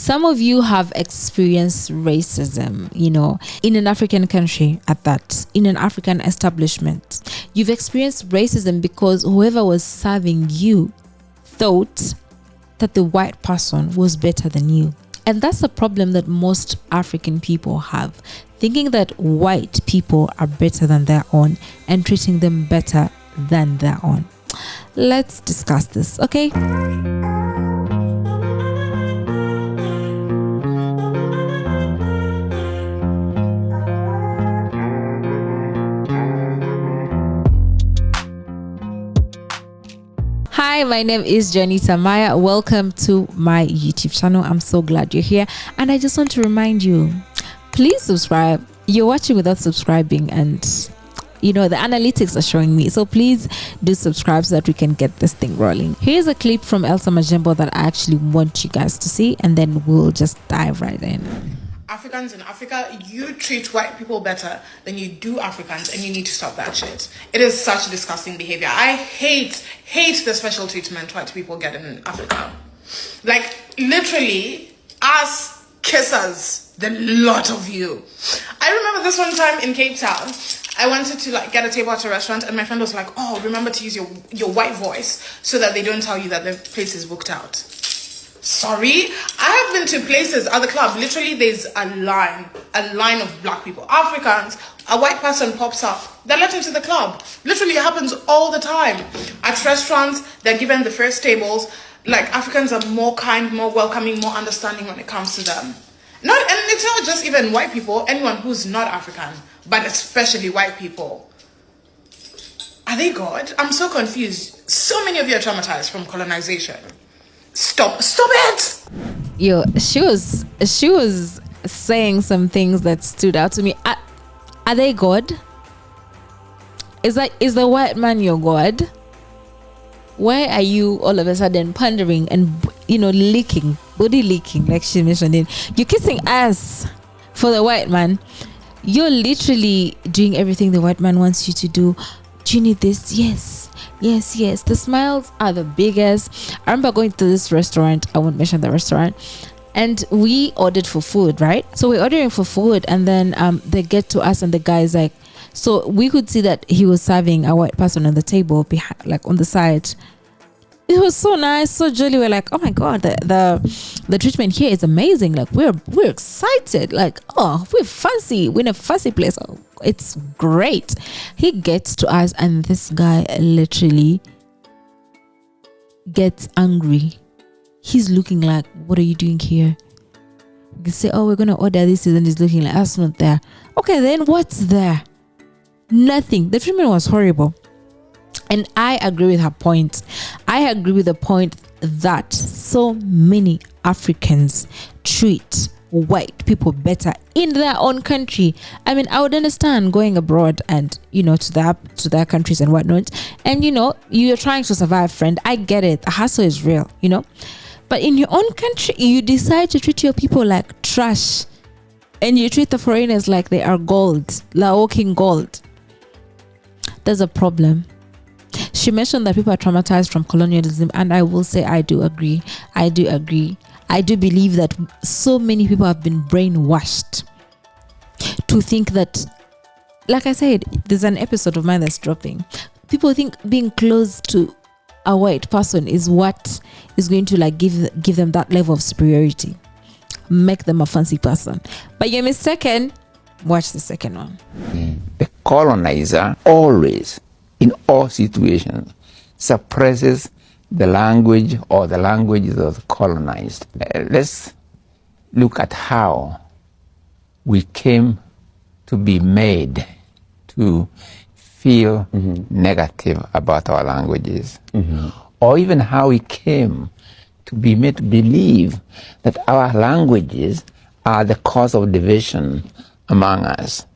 Some of you have experienced racism, in an African country at that, in an African establishment. You've experienced racism because whoever was serving you thought that the white person was better than you. And that's a problem that most African people have, thinking that white people are better than their own and treating them better than their own. Let's discuss this, okay? Hi, my name is Janita Maaya. Welcome to my YouTube channel. I'm so glad you're here. And I just want to remind you, please subscribe. You're watching without subscribing and the analytics are showing me. So please do subscribe so that we can get this thing rolling. Here's a clip from Elsa Majembo that I actually want you guys to see, and then we'll just dive right in. Africans in Africa, you treat white people better than you do Africans, and you need to stop that shit. It is such disgusting behavior. I hate the special treatment white people get in Africa. Like, literally, ass kissers, the lot of you. I remember this one time in Cape Town, I wanted to get a table at a restaurant, and my friend was like, oh, remember to use your white voice so that they don't tell you that the place is booked out. Sorry, I have been to places at the club. Literally, there's a line of black people, Africans. A white person pops up. They're let into the club. Literally, it happens all the time. At restaurants, they're given the first tables. Africans are more kind, more welcoming, more understanding when it comes to them. And it's not just even white people. Anyone who's not African, but especially white people. Are they God? I'm so confused. So many of you are traumatized from colonization. Stop it! Yo, she was saying some things that stood out to me. Are they God? Is the white man your God? Why are you all of a sudden pondering and body leaking, like she mentioned it? You're kissing ass for the white man. You're literally doing everything the white man wants you to do. Do you need this? Yes. The smiles are the biggest. I remember going to this restaurant. I won't mention the restaurant. And we ordered for food, right? So we're ordering for food, and then they get to us, and the guy's like, so we could see that he was serving a white person on the table, behind, on the side. It was so nice, so jolly. We're like, oh my god, the treatment here is amazing. We're excited. We're fancy. We're in a fancy place. Oh, it's great. He gets to us, and this guy literally gets angry. He's looking like, what are you doing here? You say, oh, we're gonna order this, and he's looking like, that's not there. Okay, then what's there? Nothing. The treatment was horrible. And I agree with her point. I agree with the point that so many Africans treat white people better in their own country. I mean, I would understand going abroad and, to their countries and whatnot. And, you're trying to survive, friend. I get it. The hustle is real, But in your own country, you decide to treat your people like trash. And you treat the foreigners like they are gold, like walking gold. There's a problem. She mentioned that people are traumatized from colonialism, and I will say I do agree. I do believe that so many people have been brainwashed to think that, like I said, there's an episode of mine that's dropping. People think being close to a white person is what is going to give them that level of superiority, make them a fancy person. But you're mistaken. Watch the second one. The colonizer always, in all situations, suppresses the language or the languages of the colonized. Let's look at how we came to be made to feel negative about our languages, or even how we came to be made to believe that our languages are the cause of division among us.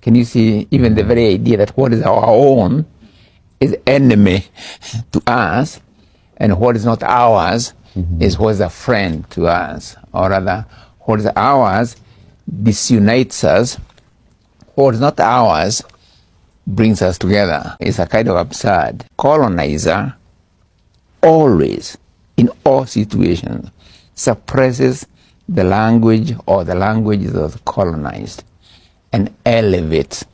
Can you see even the very idea that what is our own is enemy to us, and what is not ours is what is a friend to us, or rather, what is ours disunites us, what is not ours brings us together. It's a kind of absurd. Colonizer always, in all situations, suppresses the language or the languages of the colonized and elevate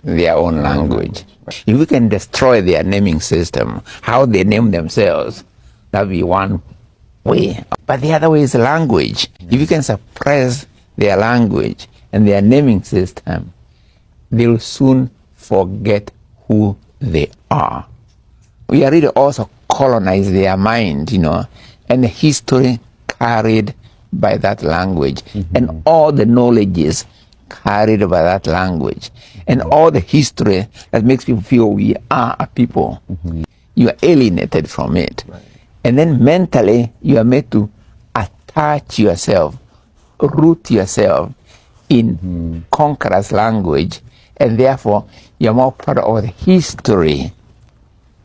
their own language. If we can destroy their naming system, how they name themselves, that'll be one way. But the other way is language. If you can suppress their language and their naming system, they will soon forget who they are. We are really also colonize their mind, and the history carried by that language, and all the knowledges carried by that language, and all the history that makes people feel we are a people. You are alienated from it. Right. And then mentally, you are made to attach yourself, root yourself in conqueror's language, and therefore you're more part of the history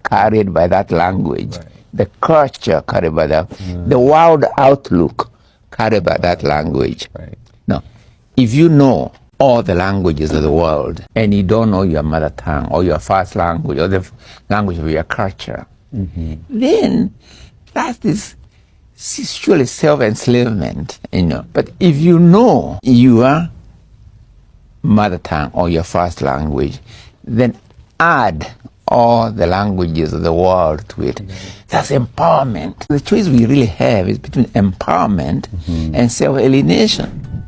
carried by that language, right. The culture carried by that, the world outlook carried by that language. Right. Now, if you know all the languages of the world and you don't know your mother tongue or your first language or the language of your culture, then that is surely self-enslavement, But if you know your mother tongue or your first language, then add all the languages of the world to it. That's empowerment. The choice we really have is between empowerment and self-alienation.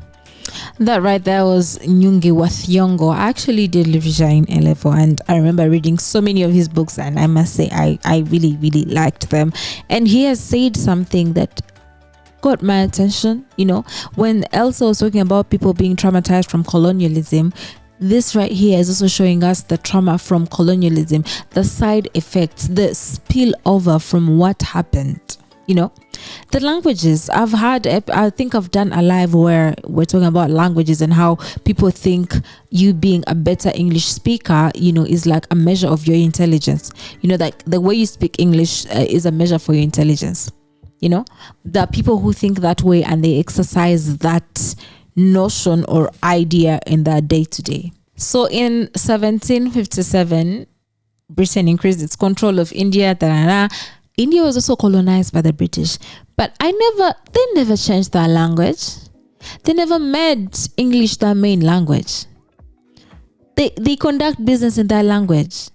That right there was Nyungi Wathiongo. I actually did literature in A-level, and I remember reading so many of his books, and I must say I really, really liked them. And he has said something that got my attention, when Elsa was talking about people being traumatized from colonialism. This right here is also showing us the trauma from colonialism, the side effects, the spillover from what happened. The languages I think I've done a live where we're talking about languages and how people think you being a better English speaker, is like a measure of your intelligence. Like the way you speak English is a measure for your intelligence. There are people who think that way and they exercise that notion or idea in their day-to-day. So in 1757, Britain increased its control of India. India was also colonized by the British, but they never changed their language. They never made English their main language. They conduct business in their language.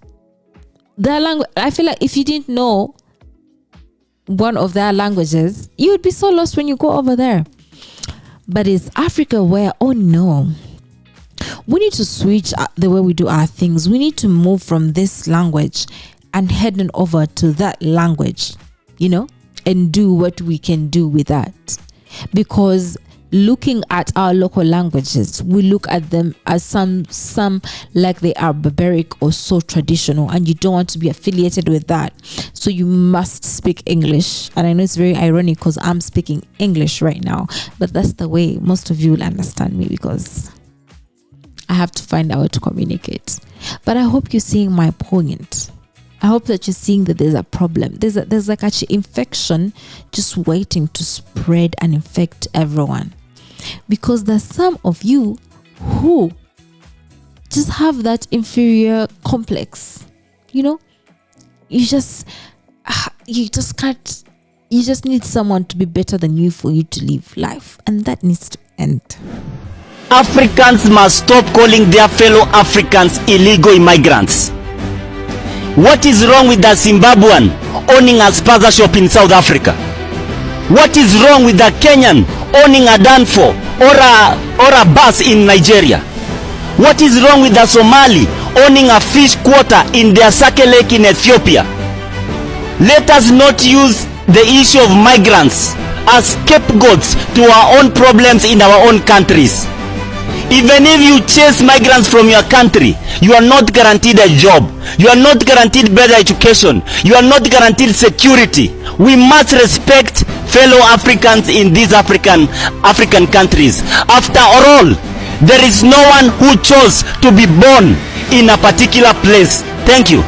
Their language. I feel like if you didn't know one of their languages, you would be so lost when you go over there. But it's Africa where, oh no, we need to switch the way we do our things. We need to move from this language and heading over to that language, and do what we can do with that. Because looking at our local languages, we look at them as some like they are barbaric or so traditional, and you don't want to be affiliated with that. So you must speak English. And I know it's very ironic because I'm speaking English right now, but that's the way most of you will understand me, because I have to find out how to communicate. But I hope you're seeing my point. I hope that you're seeing that there's a problem. There's like actually infection just waiting to spread and infect everyone. Because there's some of you who just have that inferior complex. You just can't. You just need someone to be better than you for you to live life, and that needs to end. Africans must stop calling their fellow Africans illegal immigrants. What is wrong with the Zimbabwean owning a spaza shop in South Africa? What is wrong with the Kenyan owning a Danfo or a bus in Nigeria? What is wrong with the Somali owning a fish quarter in their Sake Lake in Ethiopia? Let us not use the issue of migrants as scapegoats to our own problems in our own countries. Even if you chase migrants from your country, you are not guaranteed a job. You are not guaranteed better education. You are not guaranteed security. We must respect fellow Africans in these African countries. After all, there is no one who chose to be born in a particular place. Thank you.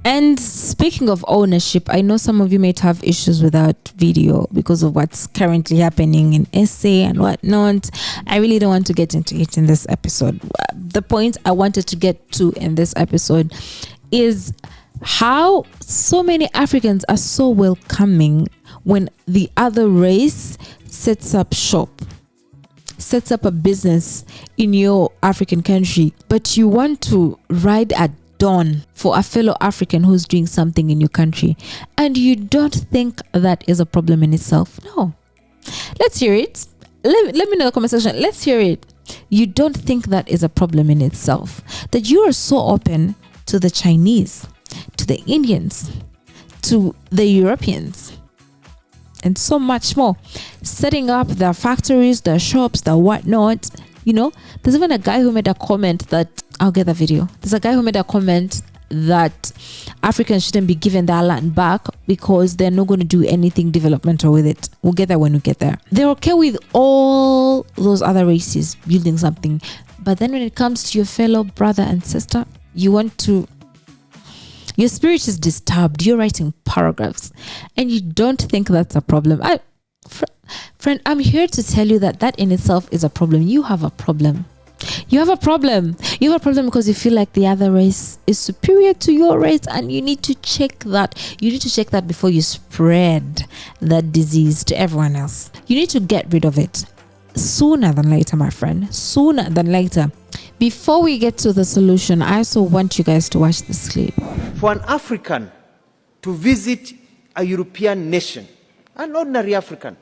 And speaking of ownership, I know some of you might have issues with that video because of what's currently happening in SA and whatnot. I really don't want to get into it in this episode. The point I wanted to get to in this episode is how so many Africans are so welcoming when the other race sets up shop, sets up a business in your African country, but you want to ride at dawn for a fellow African who's doing something in your country, and you don't think that is a problem in itself? No. Let's hear it. Let me know in the comment section. Let's hear it. You don't think that is a problem in itself, that you are so open to the Chinese, to the Indians, to the Europeans, and so much more, setting up their factories, their shops, their whatnot. You know, there's even a guy who made a comment that, I'll get the video. There's a guy who made a comment that Africans shouldn't be given their land back because they're not going to do anything developmental with it. We'll get there when we get there. They're okay with all those other races building something, but then when it comes to your fellow brother and sister, you want to, your spirit is disturbed. You're writing paragraphs and you don't think that's a problem. Friend, I'm here to tell you that that in itself is a problem. You have a problem. You have a problem. You have a problem because you feel like the other race is superior to your race, and you need to check that. You need to check that before you spread that disease to everyone else. You need to get rid of it sooner than later, my friend. Sooner than later. Before we get to the solution, I also want you guys to watch this clip. For an African to visit a European nation, an ordinary African,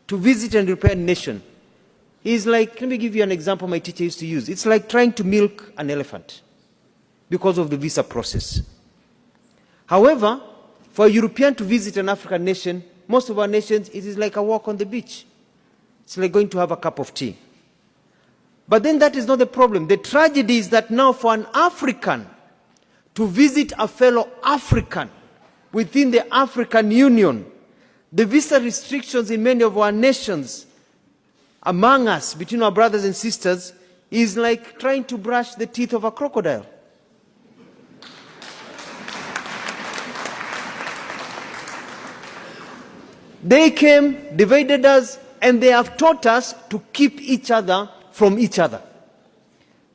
to visit a European nation, is like, let me give you an example my teacher used to use. It's like trying to milk an elephant because of the visa process. However, for a European to visit an African nation, most of our nations, it is like a walk on the beach. It's like going to have a cup of tea. But then that is not the problem. The tragedy is that now for an African to visit a fellow African within the African Union, the visa restrictions in many of our nations among us, between our brothers and sisters, is like trying to brush the teeth of a crocodile. They came, divided us, and they have taught us to keep each other from each other.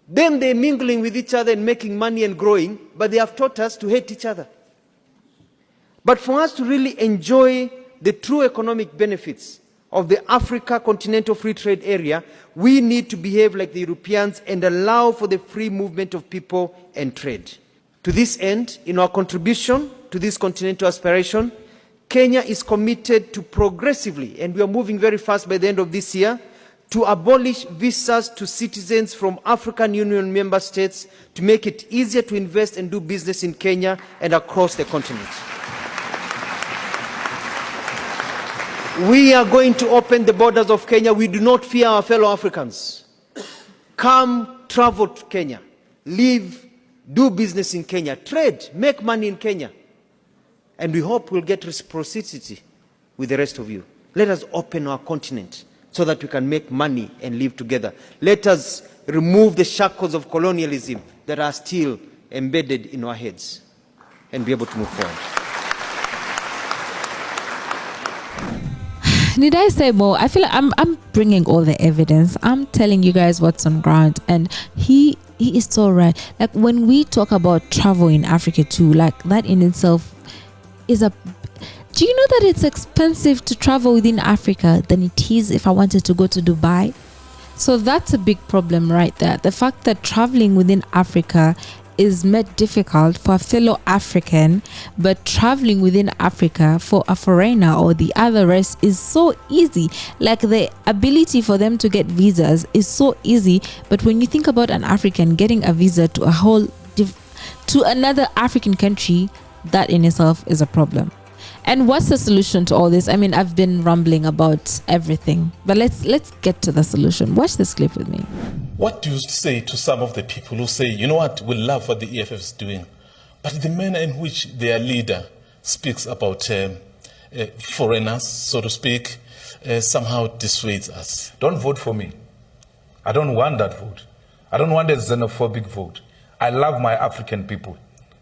Them, they're mingling with each other and making money and growing, but they have taught us to hate each other. But for us to really enjoy the true economic benefits of the Africa Continental Free Trade Area, we need to behave like the Europeans and allow for the free movement of people and trade. To this end, in our contribution to this continental aspiration, Kenya is committed to progressively, and we are moving very fast by the end of this year, to abolish visas to citizens from African Union member states to make it easier to invest and do business in Kenya and across the continent. We are going to open the borders of Kenya. We do not fear our fellow Africans. Come, travel to Kenya. Live, do business in Kenya. Trade, make money in Kenya. And we hope we'll get reciprocity with the rest of you. Let us open our continent so that we can make money and live together. Let us remove the shackles of colonialism that are still embedded in our heads and be able to move forward. Need I say more? I feel like I'm bringing all the evidence. I'm telling you guys what's on ground, and he is so right. Like when we talk about travel in Africa too, like that in itself is a. Do you know that it's expensive to travel within Africa than it is if I wanted to go to Dubai? So that's a big problem right there. The fact that traveling within Africa is made difficult for a fellow African, but traveling within Africa for a foreigner or the other race is so easy. Like the ability for them to get visas is so easy, but when you think about an African getting a visa to a whole to another African country, that in itself is a problem. And what's the solution to all this? I mean, I've been rambling about everything, but let's get to the solution. Watch this clip with me. What do you say to some of the people who say, you know what, we love what the EFF is doing, but the manner in which their leader speaks about foreigners, so to speak, somehow dissuades us? Don't vote for me. I don't want that vote. I don't want a xenophobic vote. I love my African people.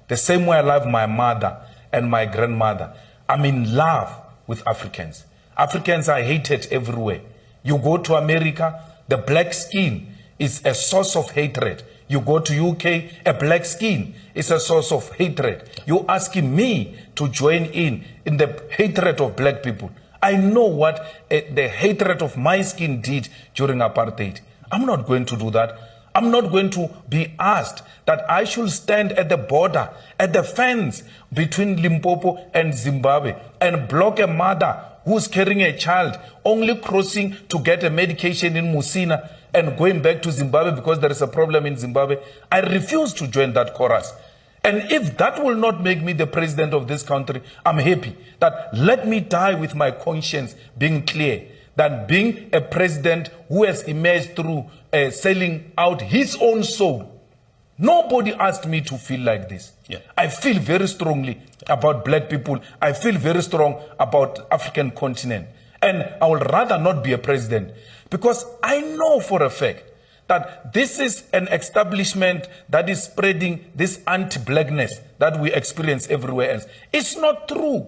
The same way I love my mother and my grandmother. I'm in love with Africans. Africans are hated everywhere. You go to America, the black skin is a source of hatred. You go to UK, a black skin is a source of hatred. You're asking me to join in the hatred of black people. I know what the hatred of my skin did during apartheid. I'm not going to do that. I'm not going to be asked that I should stand at the border, at the fence between Limpopo and Zimbabwe and block a mother who's carrying a child, only crossing to get a medication in Musina and going back to Zimbabwe because there is a problem in Zimbabwe. I refuse to join that chorus. And if that will not make me the president of this country, I'm happy that let me die with my conscience being clear than being a president who has emerged through selling out his own soul. Nobody asked me to feel like this. Yeah. I feel very strongly about black people. I feel very strong about African continent. And I would rather not be a president because I know for a fact that this is an establishment that is spreading this anti-blackness that we experience everywhere else. It's not true.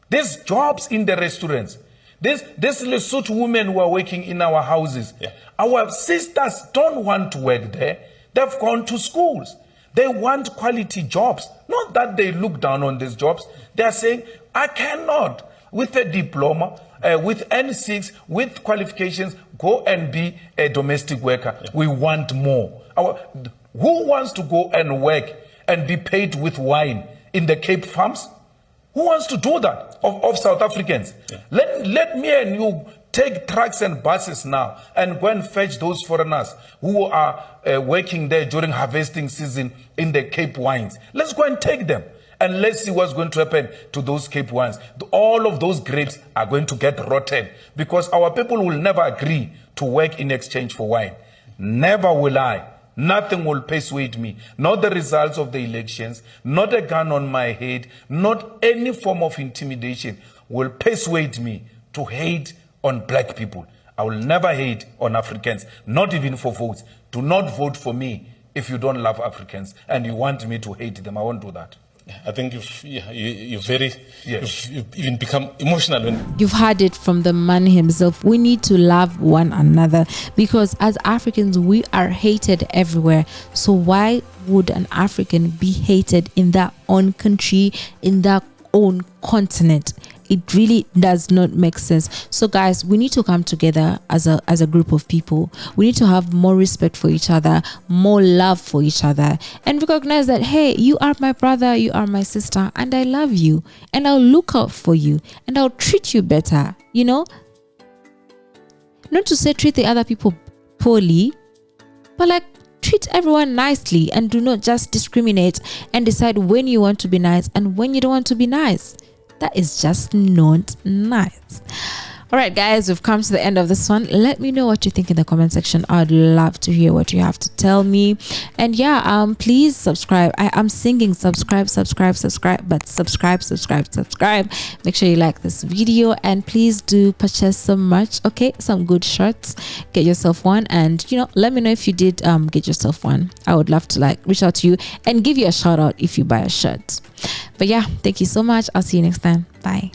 There's jobs in the restaurants. There's Lesotho women who are working in our houses. Yeah. Our sisters don't want to work there. They've gone to schools. They want quality jobs. Not that they look down on these jobs. They are saying, I cannot, with a diploma, with N6, with qualifications, go and be a domestic worker. Yeah. We want more. Who wants to go and work and be paid with wine in the Cape Farms? Who wants to do that of South Africans? Yeah. Let me and you take trucks and buses now and go and fetch those foreigners who are working there during harvesting season in the Cape wines. Let's go and take them. And let's see what's going to happen to those Cape wines. All of those grapes are going to get rotten because our people will never agree to work in exchange for wine. Never will I. Nothing will persuade me. Not the results of the elections, not a gun on my head, not any form of intimidation will persuade me to hate on black people. I will never hate on Africans, not even for votes. Do not vote for me if you don't love Africans and you want me to hate them. I won't do that. I think you've very, Yes. you've even become emotional. You've heard it from the man himself. We need to love one another because as Africans, we are hated everywhere. So why would an African be hated in their own country, in their own continent? It really does not make sense. So guys, we need to come together as a group of people. We need to have more respect for each other, more love for each other, and recognize that, hey, you are my brother, you are my sister, and I love you, and I'll look out for you, and I'll treat you better, you know? Not to say treat the other people poorly, but like treat everyone nicely and do not just discriminate and decide when you want to be nice and when you don't want to be nice. That is just not nice. All right, guys, we've come to the end of this one. Let me know what you think in the comment section. I'd love to hear what you have to tell me. And yeah, please subscribe. I'm singing subscribe, but subscribe. Make sure you like this video and please do purchase some merch. Okay, some good shirts. Get yourself one, and let me know if you did get yourself one. I would love to reach out to you and give you a shout out if you buy a shirt. But yeah, thank you so much. I'll see you next time. Bye.